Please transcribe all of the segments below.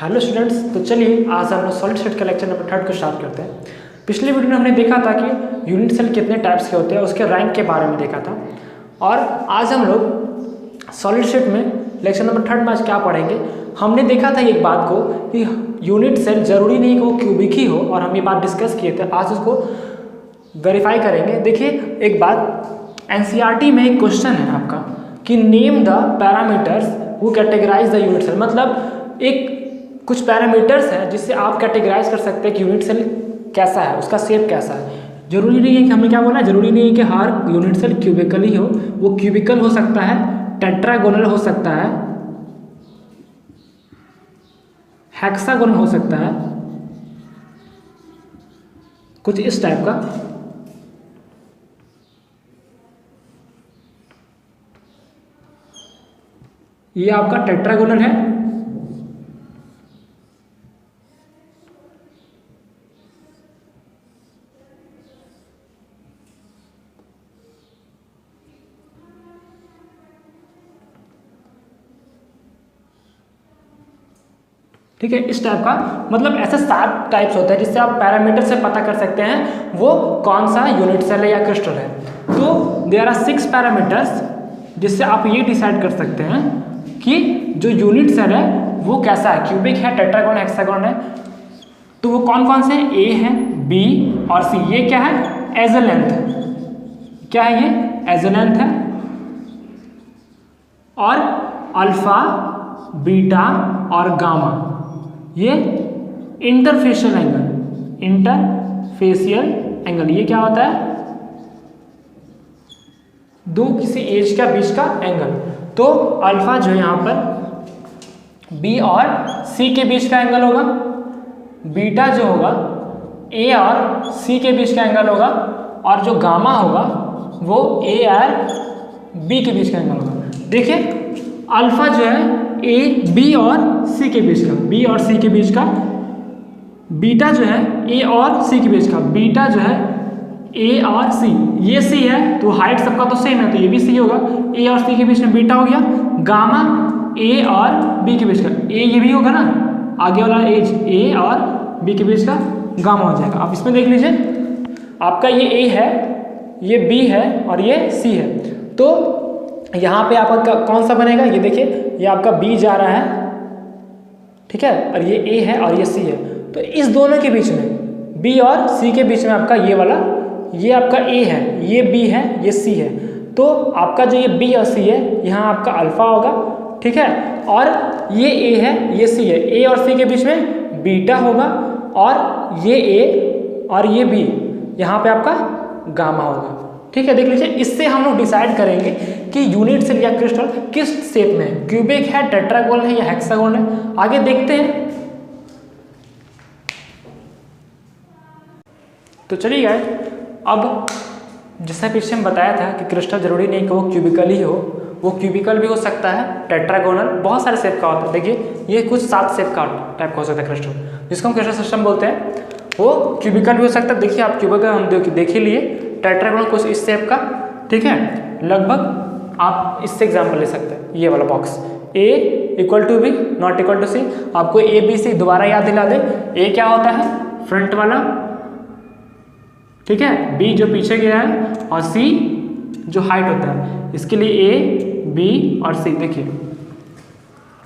Hello students, तो चलिए आज हम लोग सॉलिड स्टेट का लेक्चर नंबर 3 को स्टार्ट करते हैं। पिछले वीडियो में हमने देखा था कि यूनिट सेल कितने टाइप्स के होते हैं, उसके रैंक के बारे में देखा था। और आज हम लोग सॉलिड स्टेट में लेक्चर नंबर 3 में आज क्या पढ़ेंगे। हमने देखा था एक बात को कि यूनिट सेल जरूरी नहीं कि वो क्यूबिक ही हो, और हम ये बात डिस्कस किए थे। आज उसको वेरीफाई करेंगे। देखिए एक बात, एनसीईआरटी में एक क्वेश्चन है आपका कि name the parameters who categorise the unit cell. मतलब एक कुछ पैरामीटर्स हैं जिससे आप कैटेगराइज कर सकते हैं कि यूनिट सेल कैसा है, उसका शेप कैसा है। जरूरी नहीं है कि हमने क्या बोला, जरूरी नहीं है कि हर यूनिट सेल क्यूबिकल ही हो। वो क्यूबिकल हो सकता है, टेट्रागोनल हो सकता है, हेक्सागोनल हो सकता है, कुछ इस टाइप का। ये आपका टेट्रागोनल है, ठीक है, इस टाइप का। मतलब ऐसे 7 टाइप्स होते हैं जिससे आप पैरामीटर से पता कर सकते हैं वो कौन सा यूनिट सेल है या क्रिस्टल है। तो देयर आर 6 पैरामीटर्स जिससे आप ये डिसाइड कर सकते हैं कि जो यूनिट सेल है वो कैसा है, क्यूबिक है, टेट्रागोनल, हेक्सागोनल है। तो वो कौन कौन से ए है, बी और सी। ये क्या है, एज ए लेंथ। क्या है ये, एज ए लेंथ है। और अल्फा, बीटा और गामा ये इंटरफेशियल एंगल। इंटरफेशियल एंगल ये क्या होता है, दो किसी एज का बीच का एंगल। तो अल्फा जो है यहाँ पर बी और सी के बीच का एंगल होगा, बीटा जो होगा ए और सी के बीच का एंगल होगा, और जो गामा होगा वो ए और बी के बीच का एंगल होगा। देखिए अल्फा जो है ए बी और सी के बीच का, बी और सी के बीच का। बीटा जो है ए और सी के बीच का, बीटा जो है ए और सी। ये सी है तो हाइट सबका तो सेम है, तो ये भी सी होगा। ए और सी के बीच में बीटा हो गया। गामा ए और बी के बीच का, ए ये भी होगा ना, आगे वाला एज ए और बी के बीच का गामा हो जाएगा। आप इसमें देख लीजिए, आपका ये ए है, ये बी है और ये सी है। तो यहाँ पे आपका कौन सा बनेगा, ये देखिए, ये आपका बी जा रहा है, ठीक है, और ये ए है और ये सी है। तो इस दोनों के बीच में, बी और सी के बीच में आपका ये वाला, ये आपका ए है, ये बी है, ये सी है। तो आपका जो ये बी और सी है, यहाँ आपका अल्फा होगा, ठीक है, और ये ए है, ये सी है। ए और सी के बीच में बीटा होगा, और ये ए और ये बी, यहाँ पे आपका गामा होगा, ठीक है। देख लीजिए, इससे हम लोग डिसाइड करेंगे कि यूनिट सेल या क्रिस्टल किस शेप में है, क्यूबिक है, टेट्रागोनल है या हेक्सागोनल है। आगे देखते हैं। तो चलिए अब जैसा पीछे में बताया था कि क्रिस्टल जरूरी नहीं कि वो क्यूबिकल ही हो, वो क्यूबिकल भी हो सकता है, टेट्रागोनल, बहुत सारे शेप का होता है। देखिए ये कुछ 7 शेप का टाइप का हो सकता है क्रिस्टल, जिसको हम क्रिस्टल सिस्टम बोलते हैं। वो क्यूबिकल भी हो सकता है। देखिए आप क्यूबिकल हम देख ही लिए, टेट्रागोनल कुछ इस शेप का, ठीक है। लगभग आप इससे एग्जाम्पल ले सकते हैं, ये वाला box, A equal to B not equal to C. आपको ए बी सी दोबारा याद दिला दे। ए क्या होता है, फ्रंट वाला, ठीक है, बी जो पीछे गया है, और सी जो हाइट होता है। इसके लिए ए बी और सी, देखिए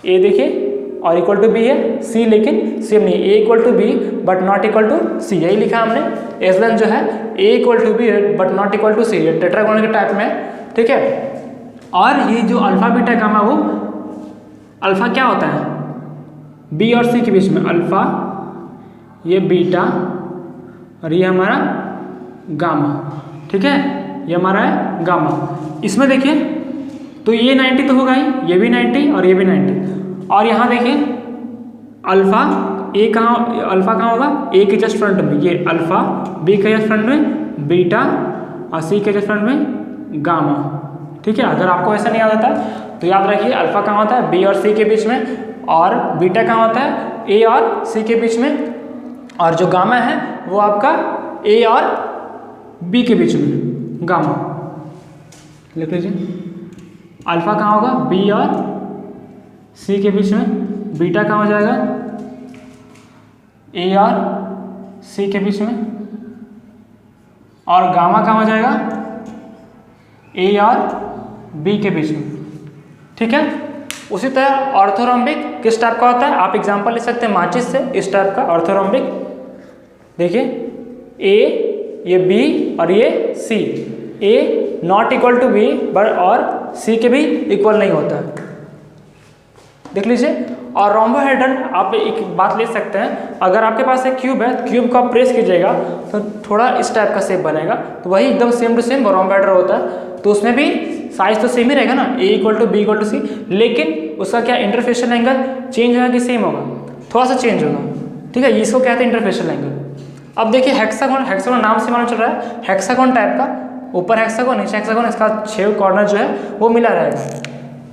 ए देखिए और इक्वल टू बी है, सी लेकिन सेम नहीं, A equal to B but not equal to C, यही लिखा हमने। एज लेंथ जो है A equal to B but not equal to C, tetragonal के टाइप में, ठीक है। और ये जो अल्फा बीटा गामा, वो अल्फा क्या होता है, बी और सी के बीच में अल्फा, ये बीटा और ये हमारा गामा, ठीक है, ये हमारा है गामा। इसमें देखिए तो ये 90 तो होगा ही, ये भी 90 और ये भी 90। और यहाँ देखिए अल्फा ए कहाँ, अल्फा कहाँ होगा, ए के जस्ट फ्रंट में ये अल्फा, बी के जस्ट फ्रंट में बीटा और सी के जस्ट फ्रंट में गामा, ठीक है। अगर आपको ऐसा नहीं याद आता तो याद रखिए अल्फा कहाँ होता है, बी और सी के बीच में, और बीटा कहाँ होता है, ए और सी के बीच में, और जो गामा है वो आपका ए और बी के बीच में, गामा लिख लीजिए। अल्फा कहाँ होगा, बी और सी के बीच में, बीटा कहाँ हो जाएगा, ए और सी के बीच में, और गामा कहाँ हो जाएगा, ए और बी के बीच में। ठीक है। उसी तरह ऑर्थोरोम्बिक किस टाइप का होता है, आप एग्जांपल ले सकते हैं माचिस से, इस टाइप का ऑर्थोरोम्बिक। देखिए ए, ये बी और ये C, A not equal to B but और सी के भी इक्वल नहीं होता है, देख लीजिए। और रोम्बोहेड्रन आप एक बात ले सकते हैं, अगर आपके पास एक क्यूब है, क्यूब को आप प्रेस कीजिएगा तो थोड़ा इस टाइप का शेप बनेगा, तो वही एकदम सेम टू सेम रोम्बोहेड्रन होता है। तो उसमें भी साइज तो सेम ही रहेगा ना, A equal to B equal to C, लेकिन उसका क्या इंटरफेशियल एंगल चेंज होगा कि सेम होगा, थोड़ा सा चेंज होगा। ठीक है, इसको कहते हैं इंटरफेशियल एंगल। अब देखिए हेक्सागोन, हेक्सागोन नाम से मालूम चल रहा है हेक्सागोन टाइप का, ऊपर हेक्सागोन नीचे हेक्सागोन, इसका 6 कॉर्नर जो है वो मिला रहेगा।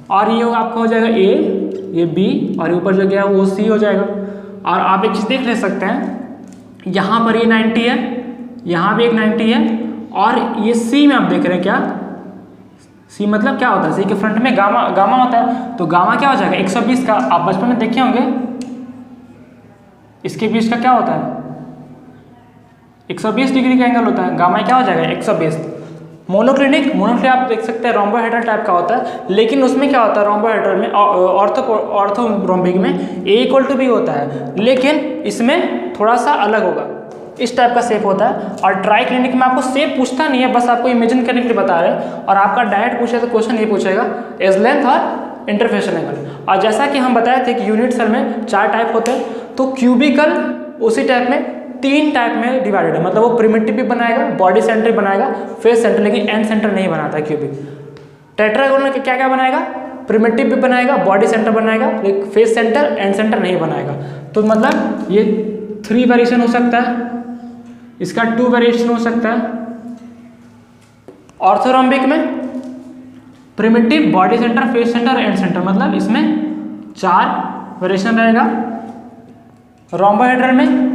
और ये आपका हो जाएगा ए, ये बी, और ऊपर जो गया वो सी हो जाएगा। और आप एक चीज़ देख ले सकते हैं, यहाँ पर ये 90 है, यहाँ भी एक 90 है, और ये सी में आप देख रहे हैं क्या, सी मतलब क्या होता है, सी के फ्रंट में गामा, गामा होता है, तो गामा क्या हो जाएगा 120 का, आप बचपन में देखे होंगे, इसके बीच का क्या होता है 120 डिग्री का एंगल होता है, गामा क्या हो जाएगा 120। मोनोक्लिनिक, मोनोक्लिनिक आप देख सकते हैं रोम्बोहेड्रल टाइप का होता है, लेकिन उसमें क्या होता है रोम्बोहेड्रल में, ऑर्थोरोम्बिक में ए इक्वल टू बी होता है, लेकिन इसमें थोड़ा सा अलग होगा, इस टाइप का शेप होता है। और ट्राइक्लिनिक में आपको शेप पूछता नहीं है, बस आपको इमेजिन करने के लिए बता रहे हैं, और आपका डायरेक्ट पूछे तो क्वेश्चन ये पूछेगा एज लेंथ और इंटरफेशियल एंगल। और जैसा कि हम बताए थे कि यूनिट सेल में 4 टाइप होते हैं, तो क्यूबिकल उसी टाइप में 3 टाइप में डिवाइडेड है, मतलब वो प्रिमिटिव भी बनाएगा, बॉडी सेंटर बनाएगा, फेस सेंटर, लेकिन एंड सेंटर नहीं बनाता क्यूबिक। टेट्रागोनल के क्या क्या बनाएगा, प्रिमिटिव भी बनाएगा, बॉडी सेंटर बनाएगा, लेकिन फेस सेंटर एंड सेंटर नहीं बनाएगा। तो मतलब ये 3 वेरिएशन हो सकता है, इसका 2 वेरिएशन हो सकता है। ऑर्थोरोम्बिक में primitive, body centre, face centre, and centre, मतलब इसमें 4 वेरिएशन रहेगा। रोम्बोहेड्रल में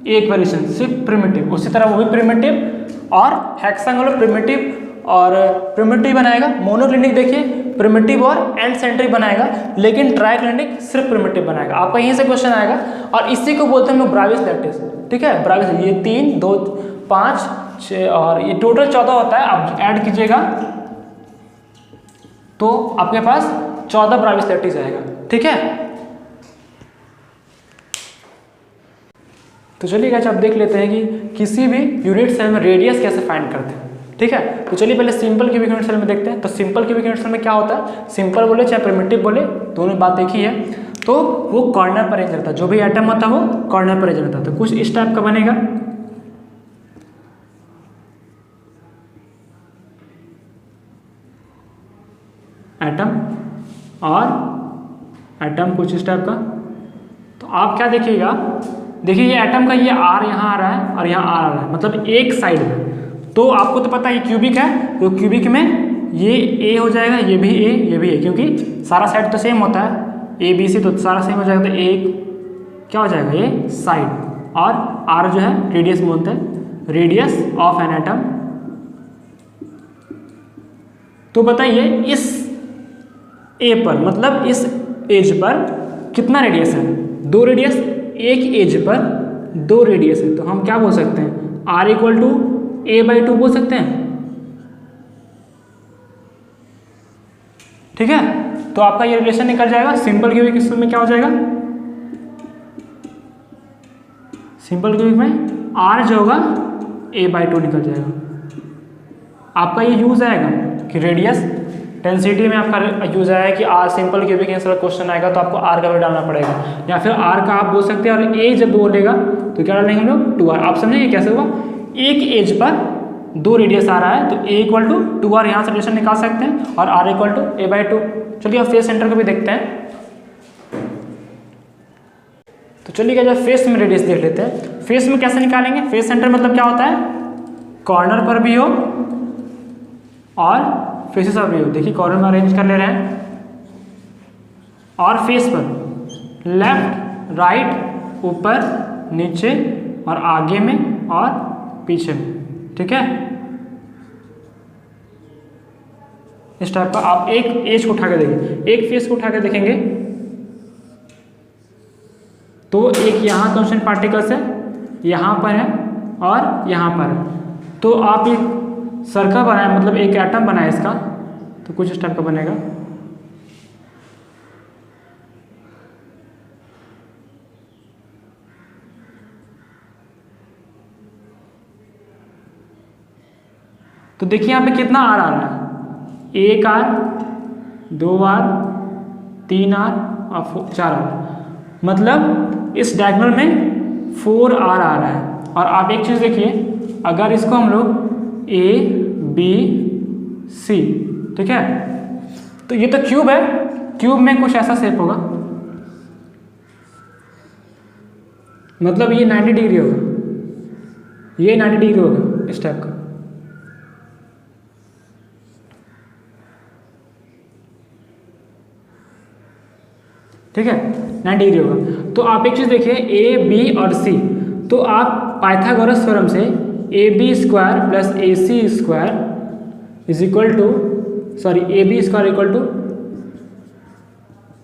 1 वेरिएशन सिर्फ प्रिमिटिव, उसी तरह वो भी प्रिमिटिव, और हेक्सागोनल प्रिमिटिव और प्रिमिटिव बनाएगा। मोनोक्लिनिक देखिए प्रिमिटिव और एंड सेंट्रिक बनाएगा, लेकिन ट्राइक्लिनिक सिर्फ प्रिमिटिव बनाएगा। आपका यहीं से क्वेश्चन आएगा, और इसी को बोलते हैं हम ब्राविस लैटिस। ठीक है, ब्राविस, ये 3, 2, 5, 6 और ये टोटल 14 होता है। आप ऐड कीजिएगा तो आपके पास 14 ब्राविस लैटिस आएगा। ठीक है, तो चलिए गाइस अब देख लेते हैं कि किसी भी यूनिट सेल में रेडियस कैसे फाइंड करते हैं। ठीक है, तो चलिए पहले सिंपल क्यूबिक यूनिट सेल में देखते हैं। तो सिंपल क्यूबिक यूनिट सेल में क्या होता है, सिंपल बोले चाहे प्रिमिटिव बोले, दोनों बात एक ही है। तो वो कॉर्नर पर अरेंज रहता है, जो भी एटम होता है वो कॉर्नर पर अरेंज रहता है। तो कुछ इस टाइप का बनेगा, एटम, और एटम कुछ इस टाइप का। तो आप क्या देखिएगा, देखिए ये एटम का ये आर यहाँ आ रहा है और यहाँ आर आ रहा है, मतलब एक साइड में। तो आपको तो पता है ये क्यूबिक है, तो क्यूबिक में ये ए हो जाएगा, ये भी ए, ये भी ए, क्योंकि सारा साइड तो सेम होता है, ए बी सी, तो सारा सेम हो जाएगा। तो एक क्या हो जाएगा, ये साइड, और आर जो है रेडियस बोलते हैं, रेडियस ऑफ एन एटम। तो बताइए इस ए पर, मतलब इस एज पर कितना रेडियस है, 2 रेडियस, एक एज पर 2 रेडियस है। तो हम क्या बोल सकते हैं, आर इक्वल टू a/2 बोल सकते हैं। ठीक है, तो आपका ये रिलेशन निकल जाएगा। सिंपल क्यूबिक स्कूल में क्या हो जाएगा, सिंपल क्यूबिक में आर जो होगा a/2 निकल जाएगा। आपका ये यूज आएगा कि रेडियस डेंसिटी में आपका यूज आया है कि r, simple cubic answer question आएगा तो आपको आर का भी डालना पड़ेगा, या फिर आर का आप बोल सकते हैं। और ए जब बोलेगा तो क्या डालेंगे हम लोग, 2r। आप समझेंगे कैसे हुआ, एक एज पर 2 रेडियस आ रहा है, तो a इक्वल टू 2r यहाँ से रिलेशन निकाल सकते हैं, और r इक्वल टू a/2। चलिए अब फेस सेंटर को भी देखते हैं। तो चलिए क्या जब फेस में रेडियस देख लेते हैं। फेस में कैसे निकालेंगे, फेस सेंटर मतलब क्या होता है, कॉर्नर पर भी हो और फेसेस पर भी हो। देखिए कॉर्नर में अरेंज कर ले रहे हैं, और फेस पर लेफ्ट, राइट, ऊपर, नीचे, और आगे में और पीछे में। ठीक है, इस टाइप का आप एक एज को उठा के देखेंगे, एक फेस को उठा के देखेंगे तो एक यहाँ कांस्टेंट पार्टिकल्स है, यहाँ पर है और यहाँ पर है। तो आप एक सर्कल बनाए, मतलब एक एटम बनाए इसका, तो कुछ इस टाइप का बनेगा। तो देखिए यहाँ पे कितना आर आ रहा है, 1 आर, 2 आर, 3 आर और 4 आर, मतलब इस डायगोनल में 4 आर आ रहा है। और आप एक चीज़ देखिए, अगर इसको हम लोग ए बी सी, ठीक है, तो ये तो क्यूब है, क्यूब में कुछ ऐसा शेप होगा, मतलब ये 90 डिग्री होगा, ये 90 डिग्री होगा इस टाइप का। ठीक है, 90 डिग्री होगा। तो आप एक चीज़ देखिए, ए बी और सी, तो आप पाइथागोरस थ्योरम से A B square plus A C square is equal to, sorry A B square equal to,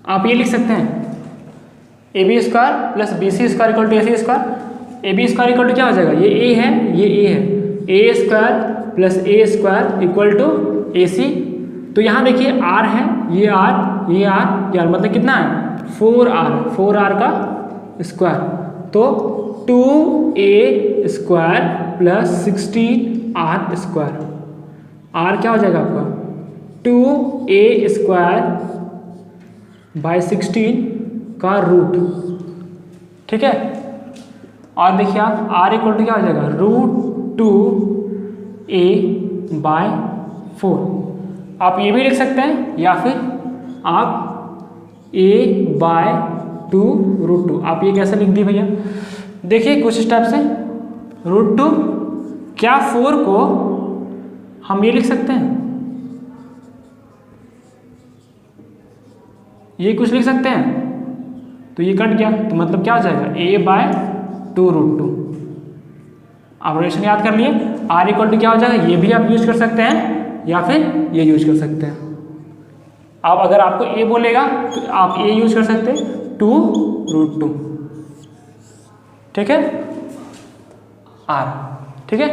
आप ये लिख सकते हैं A B square plus B C square equal to A C square. A B square equal to क्या हो जाएगा, ये A है, ये ए है, A square plus A square equal to A C. तो यहाँ देखिए आर है, ये आर, ये आर, ये आर, मतलब कितना है 4 आर का स्क्वायर, तो 2a square plus 16r square, are क्या हो जाएगा आपका 2a स्क्वायर बाय 16 का रूट। ठीक है, और देखिए आप आर इक्वल टू क्या हो जाएगा √2a बाय 4। आप ये भी लिख सकते हैं या फिर आप a बाय 2√2, आप ये कैसे लिख दी भैया, देखिए कुछ स्टेप से √2, क्या 4 को हम ये लिख सकते हैं, ये कुछ लिख सकते हैं, तो ये कट गया, तो मतलब क्या हो जाएगा a बाय 2√2। आप रिलेशन याद कर लिए, r इक्वल टू क्या हो जाएगा, ये भी आप यूज कर सकते हैं या फिर ये यूज कर सकते हैं। आप अगर आपको a बोलेगा तो आप a यूज कर सकते हैं 2√2, ठीक है, r, ठीक है।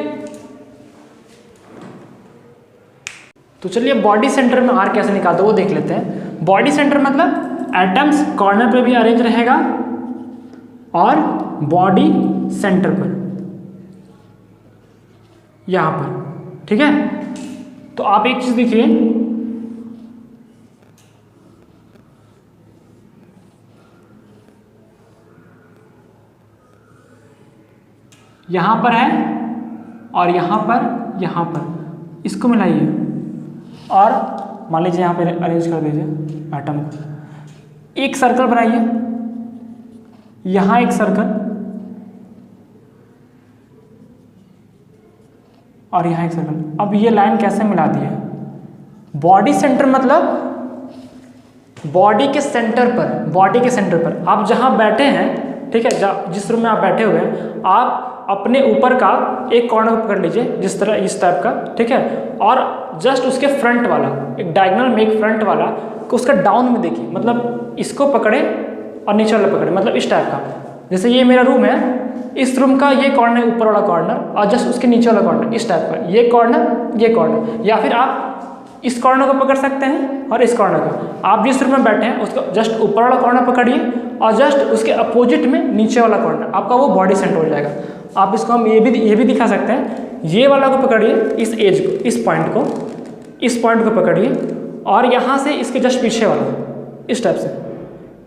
तो चलिए बॉडी सेंटर में r कैसे निकालते हैं वो देख लेते हैं। बॉडी सेंटर मतलब एटम्स कॉर्नर पे भी अरेंज रहेगा और बॉडी सेंटर पर यहां पर, ठीक है। तो आप एक चीज देखिए, यहां पर है और यहां पर इसको मिलाइए और मान लीजिए यहां पर अरेंज कर दीजिए एटम को। एक सर्कल बनाइए, यहां एक सर्कल और यहाँ एक सर्कल। अब ये लाइन कैसे मिला दी है, बॉडी सेंटर मतलब बॉडी के सेंटर पर, आप जहाँ बैठे हैं, ठीक है, जिस रूम में आप बैठे हुए हैं, आप अपने ऊपर का एक कॉर्नर पकड़ लीजिए, जिस तरह इस टाइप का, ठीक है, और जस्ट उसके फ्रंट वाला, एक डायगोनल में एक फ्रंट वाला को उसका डाउन में देखिए, मतलब इसको पकड़े और नीचे वाला पकड़े, मतलब इस टाइप का। जैसे ये मेरा रूम है, इस रूम का ये कॉर्नर, ऊपर वाला कॉर्नर और जस्ट उसके नीचे वाला कॉर्नर, इस टाइप का, ये कॉर्नर, या फिर आप इस कॉर्नर को पकड़ सकते हैं और इस कॉर्नर को। आप जिस रूम में बैठे हैं उसका जस्ट ऊपर वाला कॉर्नर पकड़िए और जस्ट उसके अपोजिट में नीचे वाला कॉर्नर, आपका वो बॉडी सेंटर हो जाएगा। आप इसको हम ये भी दिखा सकते हैं, ये वाला को पकड़िए, इस एज को, इस पॉइंट को पकड़िए और यहाँ से इसके जस्ट पीछे वाला, इस टाइप से,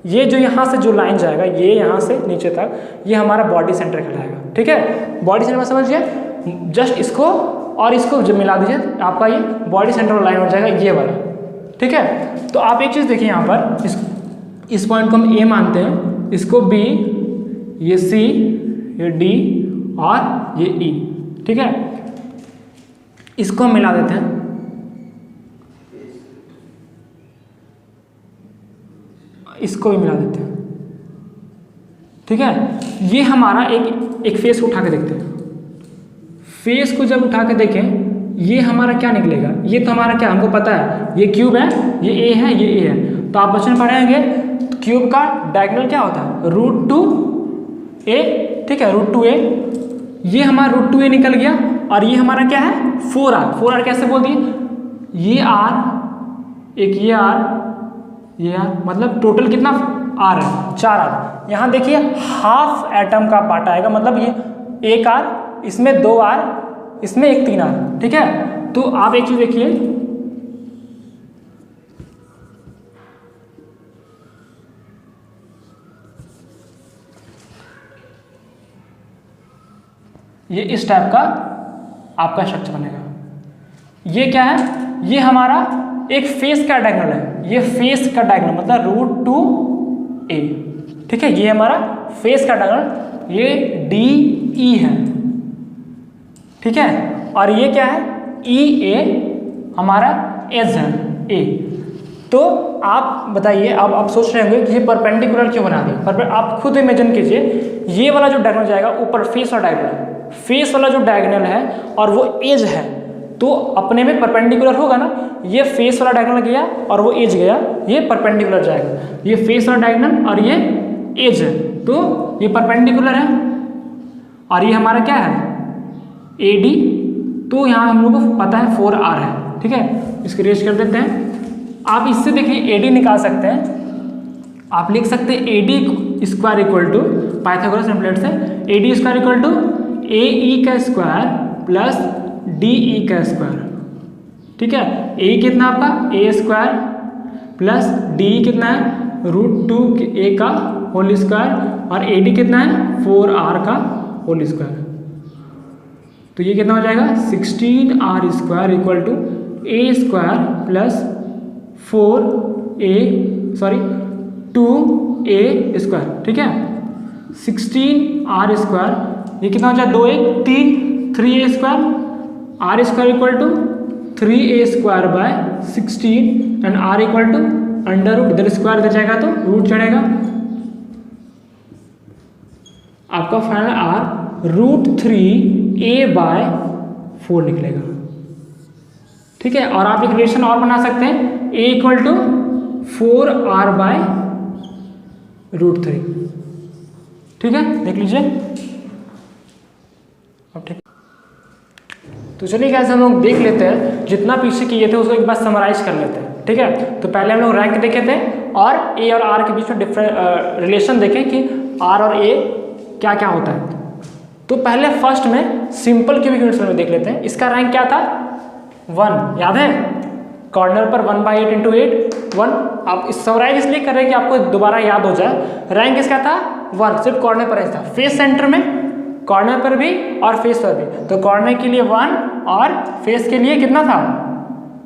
ये जो यहाँ से जो लाइन जाएगा, ये यहाँ से नीचे तक, ये हमारा बॉडी सेंटर कहलाएगा, ठीक है। बॉडी सेंटर में समझिए, जस्ट इसको और इसको जब मिला दीजिए, आपका ये बॉडी सेंटर लाइन हो जाएगा, ये वाला, ठीक है। तो आप एक चीज़ देखिए, यहाँ पर इस पॉइंट को हम A मानते हैं, इसको B, ये C, ये D और ये E, ठीक है। इसको हम मिला देते हैं, इसको भी मिला देते हैं, ठीक है। ये हमारा एक फेस को उठा के देखते हैं, फेस को जब उठा के देखें, ये हमारा क्या निकलेगा, ये तो हमारा क्या, हमको पता है ये क्यूब है, ये ए है, ये ए है। तो आप बच्चों में पढ़े होंगे क्यूब का डायगोनल क्या होता है, √2 ए, ठीक है, √2a, ये हमारा √2a निकल गया और ये हमारा क्या है 4r कैसे बोल दिए, ये r, एक ये r, ये r, मतलब टोटल कितना r है 4r। यहाँ देखिए हाफ एटम का पार्ट आएगा, मतलब ये 1r, इसमें 2r, इसमें एक 3r, ठीक है। तो आप एक चीज देखिए, ये इस टाइप का आपका स्ट्रक्चर बनेगा। ये क्या है, ये हमारा एक फेस का डायगोनल है, ये फेस का डायगोनल मतलब √2a, ठीक है, ये हमारा फेस का डायगोनल, ये DE है, ठीक है, और ये क्या है EA हमारा एज है A। तो आप बताइए, अब आप सोच रहे होंगे कि ये परपेंडिकुलर क्यों बना दिया, आप खुद इमेजिन कीजिए, ये वाला जो डायगोनल जाएगा ऊपर फेस और डायगोनल, फेस वाला जो डायगोनल है और वो एज है, तो अपने में परपेंडिकुलर होगा ना, ये फेस वाला डायगोनल गया और वो एज गया, ये परपेंडिकुलर जाएगा, ये फेस वाला डायगोनल और ये एज है, तो ये परपेंडिकुलर है। और ये हमारा क्या है AD, तो यहाँ हम लोग को पता है 4r है, ठीक है, इसको रेज कर देते हैं। आप इससे देखिए AD निकाल सकते हैं, आप लिख सकते हैं AD square equal to Pythagoras template से, AD square equal to AE का स्क्वायर प्लस DE का स्क्वायर, ठीक है। AE कितना आपका A स्क्वायर प्लस DE कितना है √2a का होल स्क्वायर और AD कितना है 4r का होल स्क्वायर, तो ये कितना हो जाएगा 16r square equal to A square plus 2a square, ठीक है। 16r स्क्वायर, ये कितना हो जाए 2 1 3, 3a square, r square equal to 3a square by 16 and r equal to under root, इधर स्क्वायर इधर जाएगा तो रूट चढ़ेगा, आपका फाइनल r √3a बाय 4 निकलेगा, ठीक है। और आप एक रिलेशन और बना सकते हैं, a equal to 4r bye √3, ठीक है, देख लीजिए अब, ठीक। तो चलिए गाइस हम लोग देख लेते हैं, जितना पीछे किए थे उसको एक बार समराइज कर लेते हैं, ठीक है। तो पहले हम लोग रैंक देखे थे और A और R के बीच में डिफरेंट रिलेशन देखें कि R और A क्या क्या होता है। तो पहले फर्स्ट में सिंपल क्यूबिक यूनिट्स में देख लेते हैं, इसका रैंक क्या था 1, याद है, कॉर्नर पर 1/8 × 8 1। आप समराइज इसलिए कर रहे हैं कि आपको दोबारा याद हो जाए, रैंक इसका था 1, सिर्फ कॉर्नर पर था, फेस सेंटर में, कॉर्नर पर भी और फेस पर भी, तो कॉर्नर के लिए 1 और फेस के लिए कितना था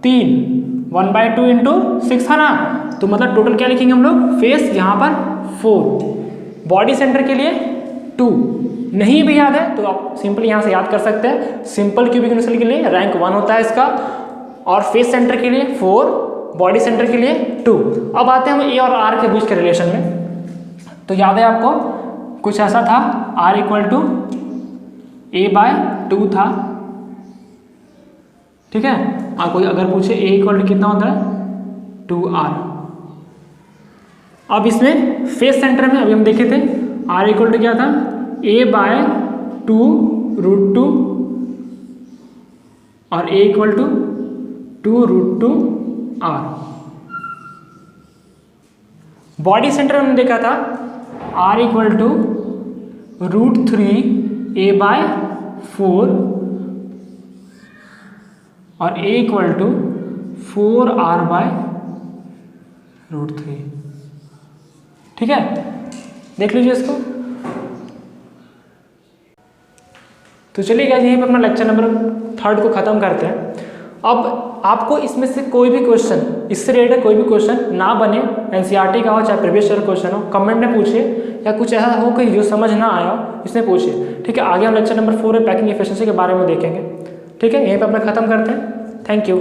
3, 1/2 × 6 था ना, तो मतलब टोटल क्या लिखेंगे हम लोग, फेस यहाँ पर 4, बॉडी सेंटर के लिए 2, नहीं भी याद है तो आप सिंपल यहाँ से याद कर सकते हैं, सिंपल क्यूबिक यूनिट के लिए रैंक 1 होता है इसका, और फेस सेंटर के लिए 4, बॉडी सेंटर के लिए 2। अब आते हैं हम A और R के बीच के रिलेशन में, तो याद है आपको कुछ ऐसा था, R इक्वल टू A/2 था, ठीक है। आपको अगर पूछे A इक्वल टू कितना होता है 2r। अब इसमें फेस सेंटर में अभी हम देखे थे R इक्वल टू क्या था A/2 √2 और A equal to 2 √2r। Body centre में हमने देखा था R इक्वल टू √3a/4 और A इक्वल टू 4r/√3, ठीक है, देख लीजिए इसको। तो चलिए गाइस यहीं पर अपना लेक्चर नंबर 3 को ख़त्म करते हैं। अब आपको इसमें से कोई भी क्वेश्चन, इससे रिलेटेड कोई भी क्वेश्चन ना बने, एनसीईआरटी का हो चाहे प्रीवियस ईयर क्वेश्चन हो, कमेंट में पूछिए, या कुछ ऐसा हो कि जो समझ ना आया हो इसमें पूछिए, ठीक है। आगे हम लेक्चर नंबर 4 में पैकिंग एफिशिएंसी के बारे में देखेंगे, ठीक है। यहीं पर अपना ख़त्म करते हैं, थैंक यू।